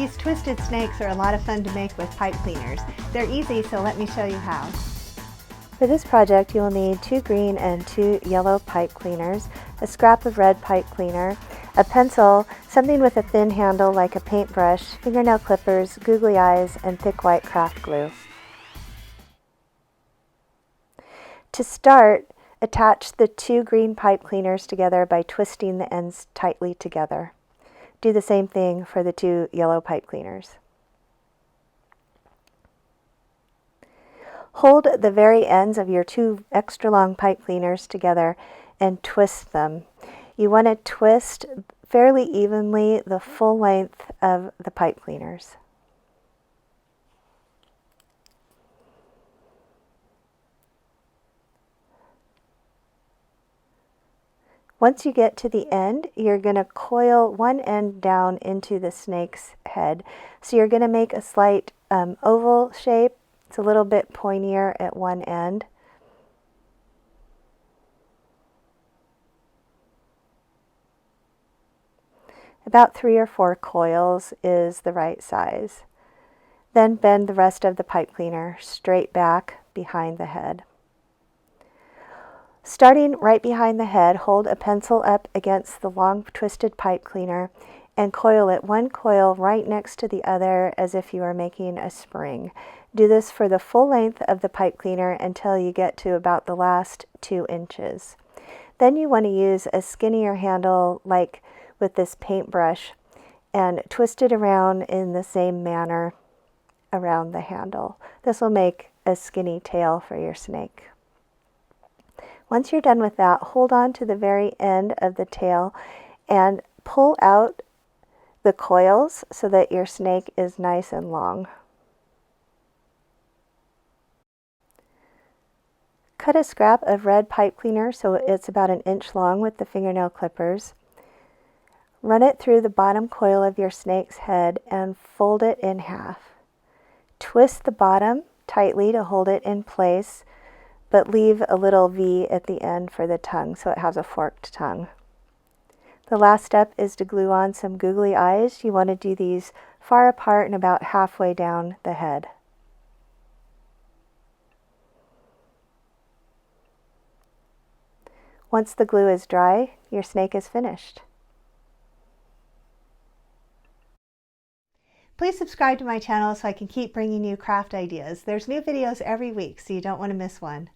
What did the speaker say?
These twisted snakes are a lot of fun to make with pipe cleaners. They're easy, so let me show you how. For this project, you will need 2 green and 2 yellow pipe cleaners, a scrap of red pipe cleaner, a pencil, something with a thin handle like a paintbrush, fingernail clippers, googly eyes, and thick white craft glue. To start, attach the 2 green pipe cleaners together by twisting the ends tightly together. Do the same thing for the 2 yellow pipe cleaners. Hold the very ends of your 2 extra long pipe cleaners together and twist them. You want to twist fairly evenly the full length of the pipe cleaners. Once you get to the end, you're going to coil one end down into the snake's head. So you're going to make a slight oval shape. It's a little bit pointier at one end. About 3 or 4 coils is the right size. Then bend the rest of the pipe cleaner straight back behind the head. Starting right behind the head, hold a pencil up against the long twisted pipe cleaner and coil it one coil right next to the other as if you are making a spring. Do this for the full length of the pipe cleaner until you get to about the last 2 inches. Then you want to use a skinnier handle like with this paintbrush and twist it around in the same manner around the handle. This will make a skinny tail for your snake. Once you're done with that, hold on to the very end of the tail and pull out the coils so that your snake is nice and long. Cut a scrap of red pipe cleaner so it's about 1 inch long with the fingernail clippers. Run it through the bottom coil of your snake's head and fold it in half. Twist the bottom tightly to hold it in place, but leave a little V at the end for the tongue so it has a forked tongue. The last step is to glue on some googly eyes. You want to do these far apart and about halfway down the head. Once the glue is dry, your snake is finished. Please subscribe to my channel so I can keep bringing you craft ideas. There's new videos every week, so you don't want to miss one.